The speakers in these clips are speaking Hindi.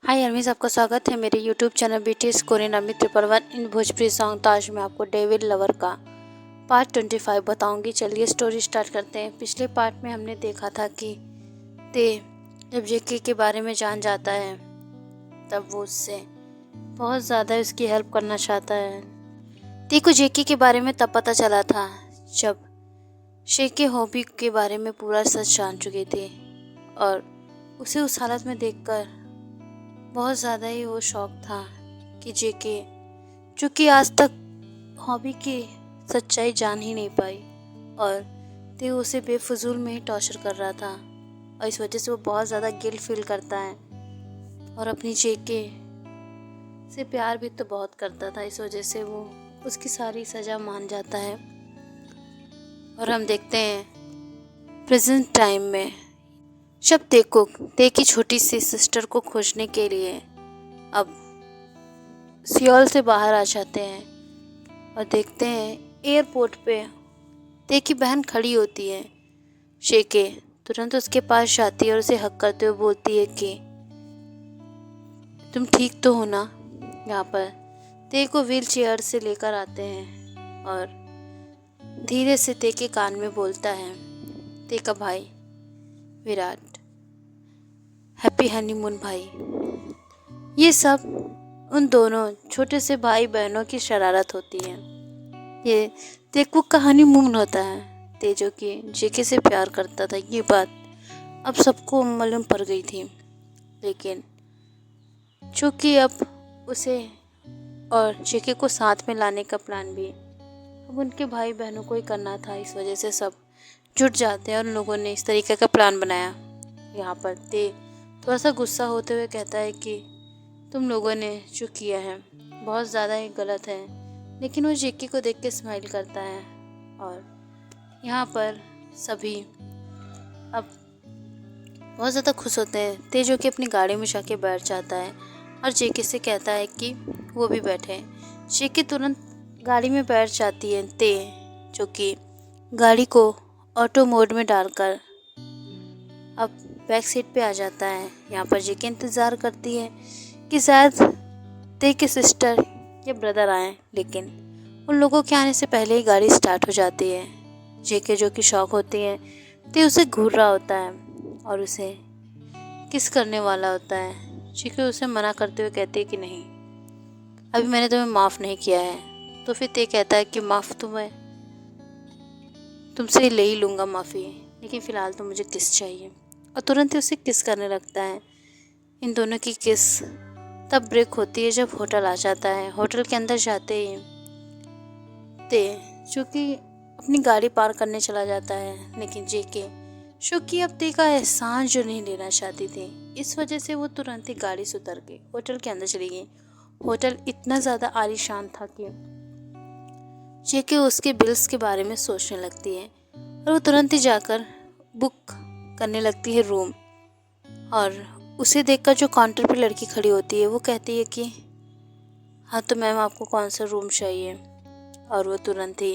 हाय हरमीज, आपका स्वागत है मेरे YouTube channel BTS Korean Amit 111 इन भोजपुरी सॉन्ग। तो आज मैं आपको डेविड लवर का पार्ट 25 बताऊंगी। चलिए स्टोरी स्टार्ट करते हैं। पिछले पार्ट में हमने देखा था कि ते जब जेके के बारे में जान जाता है तब वो उससे बहुत ज़्यादा उसकी हेल्प करना चाहता है। ते को जेके के बारे में तब पता चला था जब शेके हॉबी के बारे में पूरा सच जान चुके थे और उसे उस हालत में देखकर बहुत ज़्यादा ही वो शौक था कि जेके जो कि आज तक हॉबी की सच्चाई जान ही नहीं पाई और ते उसे बेफजूल में ही टॉर्चर कर रहा था और इस वजह से वो बहुत ज़्यादा गिल्ट फील करता है और अपनी जेके से प्यार भी तो बहुत करता था। इस वजह से वो उसकी सारी सज़ा मान जाता है। और हम देखते हैं प्रेजेंट टाइम में जब ते की छोटी सी सिस्टर को खोजने के लिए अब सियोल से बाहर आ जाते हैं और देखते हैं एयरपोर्ट पे ते की बहन खड़ी होती है। शेके तुरंत उसके पास जाती है और उसे हक करते हुए बोलती है कि तुम ठीक तो हो ना। यहाँ पर ते को व्हील चेयर से लेकर आते हैं और धीरे से ते के कान में बोलता है, ते का भाई विराट, हैप्पी हनीमून भाई। ये सब उन दोनों छोटे से भाई बहनों की शरारत होती है। ये तेकू का हनीमून होता है। ते जो कि जेके से प्यार करता था, ये बात अब सबको मालूम पड़ गई थी। लेकिन चूँकि अब उसे और जेके को साथ में लाने का प्लान भी अब उनके भाई बहनों को ही करना था। इस वजह से सब जुट जाते हैं और उन लोगों ने इस तरीके का प्लान बनाया। यहाँ पर ते थोड़ा सा गुस्सा होते हुए कहता है कि तुम लोगों ने जो किया है बहुत ज़्यादा ही गलत है। लेकिन वो जेके को देख के स्माइल करता है और यहाँ पर सभी अब बहुत ज़्यादा खुश होते हैं। ते जो कि अपनी गाड़ी में जाके बैठ जाता है और जेके से कहता है कि वो भी बैठे। जेके तुरंत गाड़ी में बैठ जाती है। ते जो कि गाड़ी को ऑटो मोड में डालकर अब बैक सीट पे आ जाता है। यहाँ पर जेके इंतज़ार करती है कि शायद ते के सिस्टर या ब्रदर आए, लेकिन उन लोगों के आने से पहले ही गाड़ी स्टार्ट हो जाती है। जेके जो कि शौक होती है, ते उसे घूर रहा होता है और उसे किस करने वाला होता है। जेके उसे मना करते हुए कहती है कि नहीं, अभी मैंने तुम्हें माफ़ नहीं किया है। तो फिर ते कहता है कि माफ़ तो मैं तुमसे ले ही लूँगा माफ़ी, लेकिन फ़िलहाल तो मुझे किस चाहिए। और तुरंत ही उसे किस करने लगता है। इन दोनों की किस तब ब्रेक होती है जब होटल आ जाता है। होटल के अंदर जाते ही ते जो कि अपनी गाड़ी पार करने चला जाता है, लेकिन जेके जो कि अब ते का एहसान जो नहीं लेना चाहती थी, इस वजह से वो तुरंत ही गाड़ी से उतर के होटल के अंदर चली गई। होटल इतना ज़्यादा आलीशान था कि जेके उसके बिल्स के बारे में सोचने लगती है और वो तुरंत ही जाकर बुक करने लगती है रूम। और उसे देखकर जो काउंटर पर लड़की खड़ी होती है वो कहती है कि हाँ तो मैम, आपको कौन सा रूम चाहिए। और वो तुरंत ही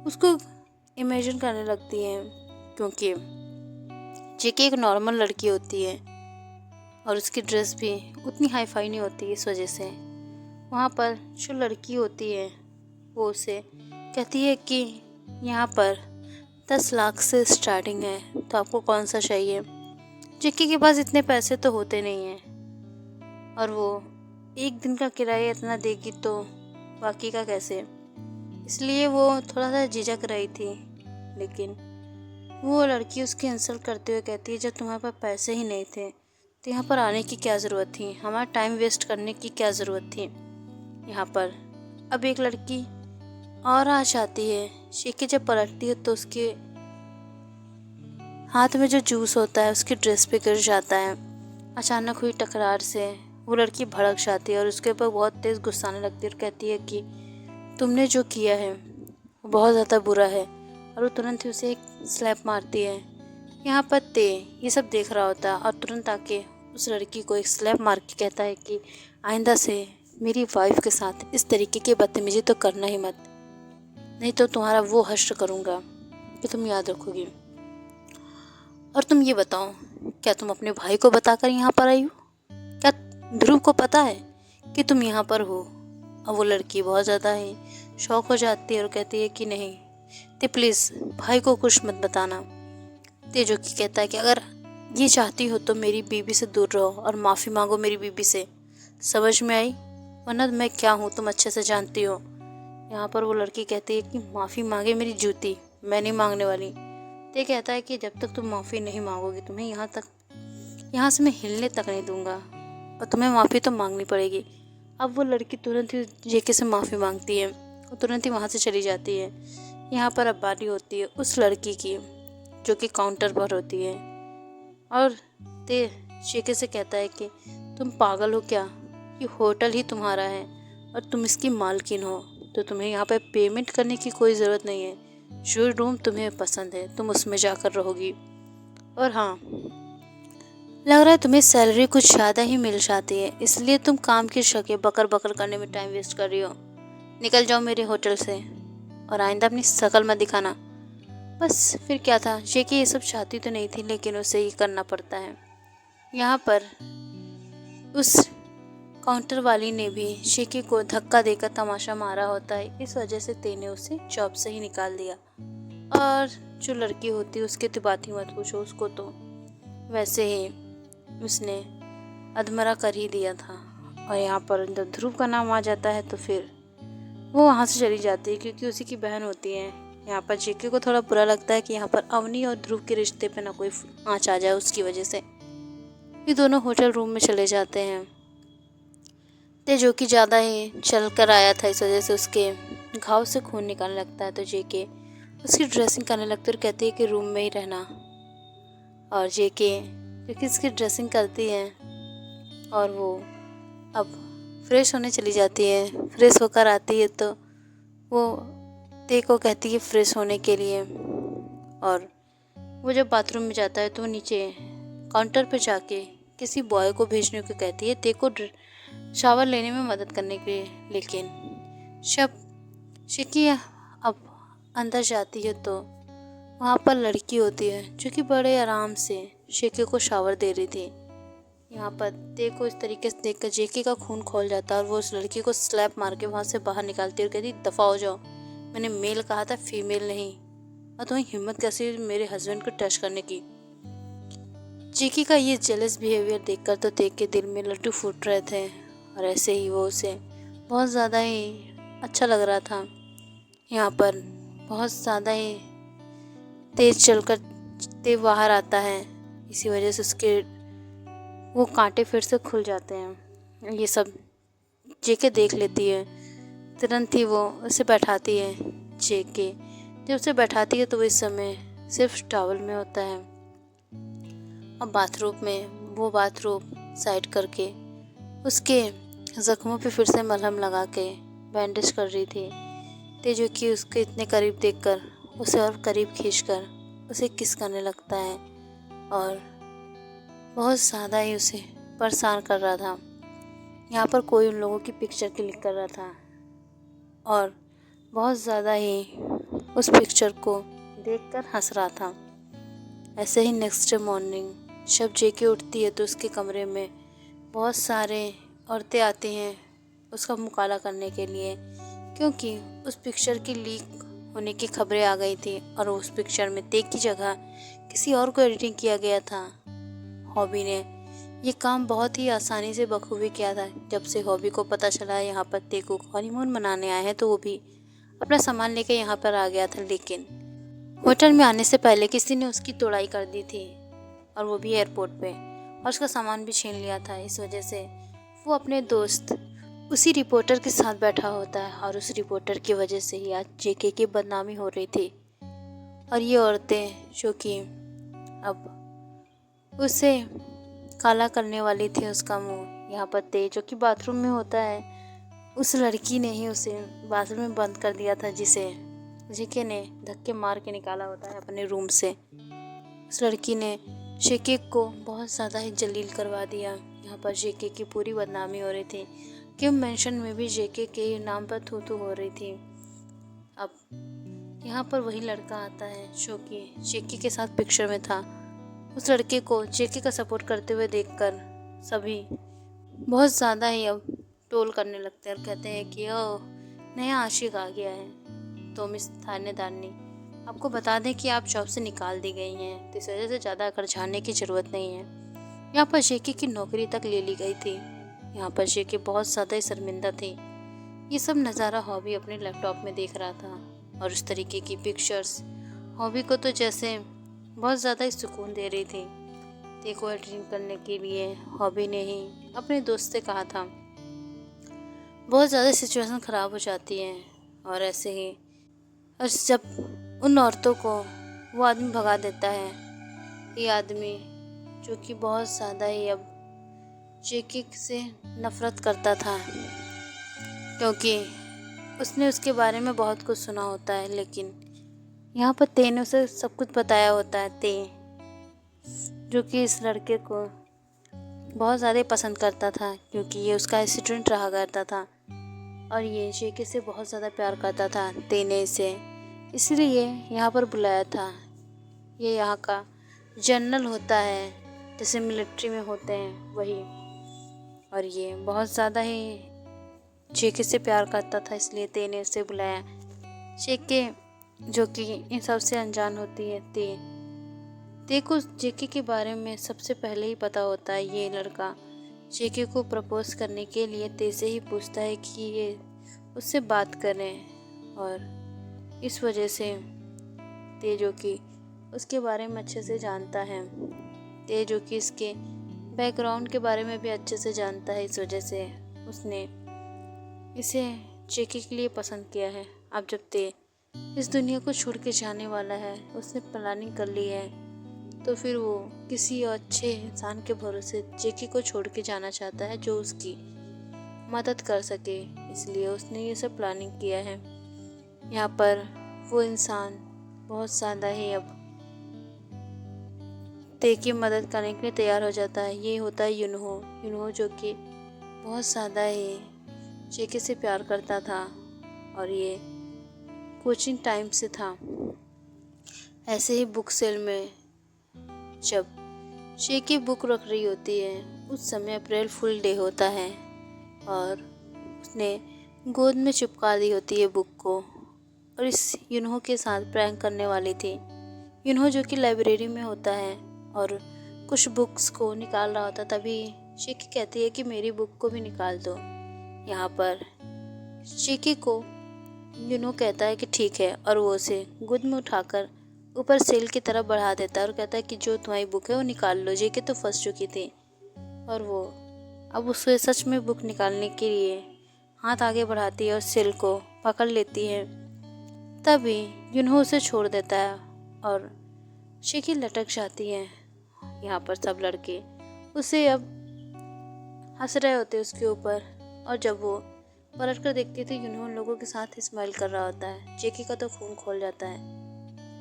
उसको इमेजिन करने लगती है, क्योंकि जेके एक नॉर्मल लड़की होती है और उसकी ड्रेस भी उतनी हाई फाई नहीं होती। इस वजह से वहाँ पर जो लड़की होती है वो उसे कहती है कि यहाँ पर 10 लाख से स्टार्टिंग है, तो आपको कौन सा चाहिए। जेके के पास इतने पैसे तो होते नहीं हैं और वो एक दिन का किराया इतना देगी तो बाकी का कैसे। इसलिए वो थोड़ा सा झिझक रही थी। लेकिन वो लड़की उसकी इंसल्ट करते हुए कहती है, जब तुम्हारे पास पैसे ही नहीं थे तो यहाँ पर आने की क्या ज़रूरत थी, हमारा टाइम वेस्ट करने की क्या ज़रूरत थी। यहाँ पर अब एक लड़की और आ जाती है। जेके जब पलटती है तो उसके हाथ में जो जूस होता है उसकी ड्रेस पे गिर जाता है। अचानक हुई टकरार से वो लड़की भड़क जाती है और उसके ऊपर बहुत तेज़ गुस्साने लगती है और कहती है कि तुमने जो किया है वो बहुत ज़्यादा बुरा है। और वो तुरंत ही उसे एक स्लैप मारती है। यहाँ पर ते ये सब देख रहा होता है और तुरंत आके उस लड़की को एक स्लैप मार के कहता है कि आइंदा से मेरी वाइफ के साथ इस तरीके की बदतमीजी तो करना ही मत, नहीं तो तुम्हारा वो हश्र करूँगा कि तुम याद रखोगी। और तुम ये बताओ, क्या तुम अपने भाई को बताकर यहाँ पर आई हो? ध्रुव को पता है कि तुम यहाँ पर हो। अब वो लड़की बहुत ज़्यादा ही शॉक हो जाती है और कहती है कि नहीं ते प्लीज़ भाई को कुछ मत बताना। ते जो कि कहता है कि अगर ये चाहती हो तो मेरी बीबी से दूर रहो और माफ़ी मांगो मेरी बीबी से, समझ में आई? वरना मैं क्या हूँ तुम अच्छे से जानती हो। यहाँ पर वो लड़की कहती है कि माफ़ी मांगे मेरी जूती, मैं नहीं मांगने वाली। ते कहता है कि जब तक तुम माफ़ी नहीं मांगोगी तुम्हें यहाँ से मैं हिलने तक नहीं दूंगा और तुम्हें माफ़ी तो मांगनी पड़ेगी। अब वो लड़की तुरंत ही जेके से माफ़ी मांगती है और तुरंत ही वहाँ से चली जाती है। यहाँ पर अब बारी होती है उस लड़की की जो कि काउंटर पर होती है और ते जेके से कहता है कि तुम पागल हो क्या, ये होटल ही तुम्हारा है और तुम इसकी मालकिन हो, तो तुम्हें यहाँ पे पेमेंट करने की कोई ज़रूरत नहीं है। जो रूम तुम्हें पसंद है तुम उसमें जाकर रहोगी। और हाँ, लग रहा है तुम्हें सैलरी कुछ ज़्यादा ही मिल जाती है, इसलिए तुम काम की शके बकर बकर करने में टाइम वेस्ट कर रही हो। निकल जाओ मेरे होटल से और आइंदा अपनी शकल मत दिखाना। बस फिर क्या था, जेके ये सब चाहती तो नहीं थी लेकिन उसे ये करना पड़ता है। यहाँ पर उस काउंटर वाली ने भी जेके को धक्का देकर तमाशा मारा होता है, इस वजह से ते ने उसे जॉब से ही निकाल दिया। और जो लड़की होती है उसके तो बात ही मत पूछो, उसको तो वैसे ही उसने अधमरा कर ही दिया था। और यहाँ पर जब ध्रुव का नाम आ जाता है तो फिर वो वहाँ से चली जाती है क्योंकि उसी की बहन होती है। यहाँ पर जेके को थोड़ा बुरा लगता है कि यहाँ पर अवनी और ध्रुव के रिश्ते पे ना कोई आँच आ जाए, उसकी वजह से ये दोनों होटल रूम में चले जाते हैं। ते जो कि ज़्यादा ही चल कर आया था इस वजह से उसके घाव से खून निकलने लगता है, तो जेके उसकी ड्रेसिंग करने लगती है और कहती है कि रूम में ही रहना। और जेके जो कि उसकी ड्रेसिंग करती है और वो अब फ्रेश होने चली जाती है। फ्रेश होकर आती है तो वो ते को कहती है फ्रेश होने के लिए। और वो जब बाथरूम में जाता है तो वो नीचे काउंटर पे जाके किसी बॉय को भेजने को कहती है ते को शावर लेने में मदद करने के लिए। लेकिन जब शिकी अब अंदर जाती है तो वहाँ पर लड़की होती है जो कि बड़े आराम से शिकी को शावर दे रही थी। यहाँ पर ते को इस तरीके से देखकर जेके का खून खोल जाता है और वो उस लड़की को स्लैप मार के वहाँ से बाहर निकालती है और कहती दफ़ा हो जाओ, मैंने मेल कहा था फीमेल नहीं। और तुम्हें हिम्मत कैसी हुई मेरे हस्बैंड को टच करने की। जेके का ये जेलस बिहेवियर देखकर तो ते के दिल में लड्डू फूट रहे थे और ऐसे ही वो उसे बहुत ज़्यादा ही अच्छा लग रहा था। यहाँ पर बहुत ज़्यादा ही तेज चलकर ते बाहर आता है, इसी वजह से उसके वो कांटे फिर से खुल जाते हैं। ये सब जेके देख लेती है, तुरंत ही वो उसे बैठाती है। जेके जब उसे बैठाती है तो वो इस समय सिर्फ टॉवल में होता है। अब बाथरूम में वो बाथरूम साइड करके उसके ज़ख्मों पे फिर से मलहम लगा के बैंडेज कर रही थी। ते जो कि उसके इतने करीब देखकर उसे और करीब खींचकर उसे किस करने लगता है और बहुत ज़्यादा ही उसे परेशान कर रहा था। यहाँ पर कोई उन लोगों की पिक्चर क्लिक कर रहा था और बहुत ज़्यादा ही उस पिक्चर को देखकर हंस रहा था। ऐसे ही नेक्स्ट डे मॉर्निंग जब जेके उठती है तो उसके कमरे में बहुत सारे औरतें आती हैं उसका मुकाला करने के लिए, क्योंकि उस पिक्चर की लीक होने की खबरें आ गई थी और उस पिक्चर में ते की जगह किसी और को एडिटिंग किया गया था। हॉबी ने ये काम बहुत ही आसानी से बखूबी किया था। जब से हॉबी को पता चला यहाँ पर ते को हनीमून मनाने आए हैं तो वो भी अपना सामान लेके यहाँ पर आ गया था, लेकिन होटल में आने से पहले किसी ने उसकी तोड़ाई कर दी थी और वो भी एयरपोर्ट पे, और उसका सामान भी छीन लिया था। इस वजह से वो अपने दोस्त उसी रिपोर्टर के साथ बैठा होता है और उस रिपोर्टर की वजह से ही आज जेके की बदनामी हो रही थी। और ये औरतें जो कि अब उसे काला करने वाली थी उसका मुंह, यहाँ पर ते जो कि बाथरूम में होता है, उस लड़की ने ही उसे बाथरूम में बंद कर दिया था जिसे जेके ने धक्के मार के निकाला होता है अपने रूम से। उस लड़की ने जेके को बहुत ज़्यादा ही जलील करवा दिया। यहाँ पर जेके की पूरी बदनामी हो रही थी। किम मेंशन में भी जेके के नाम पर थू थू हो रही थी। अब यहाँ पर वही लड़का आता है जो कि जेके के साथ पिक्चर में था। उस लड़के को जेके का सपोर्ट करते हुए देखकर सभी बहुत ज़्यादा ही अब ट्रोल करने लगते हैं और कहते हैं कि ओ नया आशिक आ गया है। तो मिस थानेदारनी, आपको बता दें कि आप जॉब से निकाल दी गई हैं, तो इस वजह से ज़्यादा खर्चाने की ज़रूरत नहीं है। यहाँ पर जेके की नौकरी तक ले ली गई थी। यहाँ पर जेके बहुत ज़्यादा ही शर्मिंदा थी। ये सब नज़ारा हॉबी अपने लैपटॉप में देख रहा था और उस तरीके की पिक्चर्स हॉबी को तो जैसे बहुत ज़्यादा ही सुकून दे रही थी। देखो एडिटिंग करने के लिए हॉबी ने ही अपने दोस्त से कहा था। बहुत ज़्यादा सिचुएशन ख़राब हो जाती है और ऐसे ही और जब उन औरतों को वो आदमी भगा देता है, ये आदमी जो कि बहुत ज़्यादा ही अब जेके से नफ़रत करता था, क्योंकि उसने उसके बारे में बहुत कुछ सुना होता है। लेकिन यहाँ पर ते ने उसे सब कुछ बताया होता है। ते जो कि इस लड़के को बहुत ज़्यादा पसंद करता था, क्योंकि ये उसका स्टूडेंट रहा करता था और ये जेके से बहुत ज़्यादा प्यार करता था। ते ने इसे इसलिए यहाँ पर बुलाया था। ये यहाँ का जनरल होता है, जैसे मिलिट्री में होते हैं वही, और ये बहुत ज़्यादा ही जेके से प्यार करता था, इसलिए ते ने उसे बुलाया। जेके जो कि इन सब से अनजान होती है। ते को जेके के बारे में सबसे पहले ही पता होता है। ये लड़का जेके को प्रपोज करने के लिए ते से ही पूछता है कि ये उससे बात करें, और इस वजह से ते जो कि उसके बारे में अच्छे से जानता है, ते जो कि इसके बैकग्राउंड के बारे में भी अच्छे से जानता है, इस वजह से उसने इसे जेके के लिए पसंद किया है। अब जब ते इस दुनिया को छोड़ के जाने वाला है, उसने प्लानिंग कर ली है, तो फिर वो किसी अच्छे इंसान के भरोसे जेके को छोड़ के जाना चाहता है जो उसकी मदद कर सके, इसलिए उसने ये सब प्लानिंग किया है। यहाँ पर वो इंसान बहुत ज़्यादा ही अब ते की मदद करने के लिए तैयार हो जाता है। ये होता है यूनहो जो कि बहुत ज़्यादा ही जेके से प्यार करता था और ये कोचिंग टाइम से था। ऐसे ही बुक सेल में जब जेके बुक रख रही होती है, उस समय अप्रैल फुल डे होता है और उसने गोद में चिपका दी होती है बुक को और इस यूनहो के साथ प्रैंक करने वाली थी। यूनहो जो कि लाइब्रेरी में होता है और कुछ बुक्स को निकाल रहा होता, तभी जेके कहती है कि मेरी बुक को भी निकाल दो। यहाँ पर जेके को यूनहो कहता है कि ठीक है, और वो उसे गोद में उठाकर ऊपर सेल की तरफ बढ़ा देता है और कहता है कि जो तुम्हारी बुक है वो निकाल लो। जेके तो फंस चुकी थी और वो अब उसे सच में बुक निकालने के लिए हाथ आगे बढ़ाती है और सेल को पकड़ लेती है। तभी यूनहो उसे छोड़ देता है और जेके लटक जाती है। यहाँ पर सब लड़के उसे अब हंस रहे होते उसके ऊपर, और जब वो पलट कर देखती है तो यूनहो उन लोगों के साथ स्माइल कर रहा होता है। जेके का तो खून खोल जाता है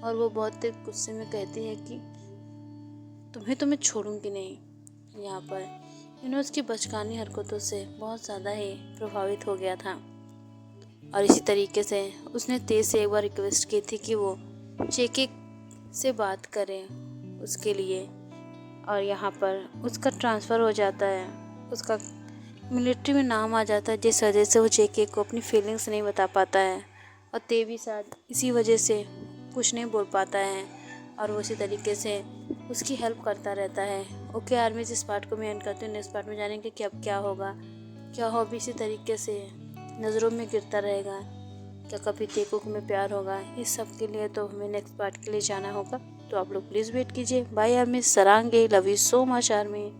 और वो बहुत तेज गुस्से में कहती है कि तुम्हें तो मैं छोड़ूंगी नहीं। यहाँ पर यूनहो उसकी बचकानी हरकतों से बहुत ज़्यादा ही प्रभावित हो गया था और इसी तरीके से उसने तेज से एक बार रिक्वेस्ट की थी कि वो जेके से बात करें उसके लिए, और यहाँ पर उसका ट्रांसफ़र हो जाता है, उसका मिलिट्री में नाम आ जाता है, जिस वजह से वो जेके को अपनी फीलिंग्स नहीं बता पाता है और ते भी शायद इसी वजह से कुछ नहीं बोल पाता है और वो इसी तरीके से उसकी हेल्प करता रहता है। ओके आर्मी, इस पार्ट को मैं एंड करती हूँ। नेक्स्ट पार्ट में जानेंगे कि अब क्या होगा, क्या हॉबी इसी तरीके से नज़रों में गिरता रहेगा, क्या कभी तेको में प्यार होगा। इस सब के लिए तो हमें नेक्स्ट पार्ट के लिए जाना होगा, तो आप लोग प्लीज़ वेट कीजिए। बाय आर्मी, सरांगे, love you so much army.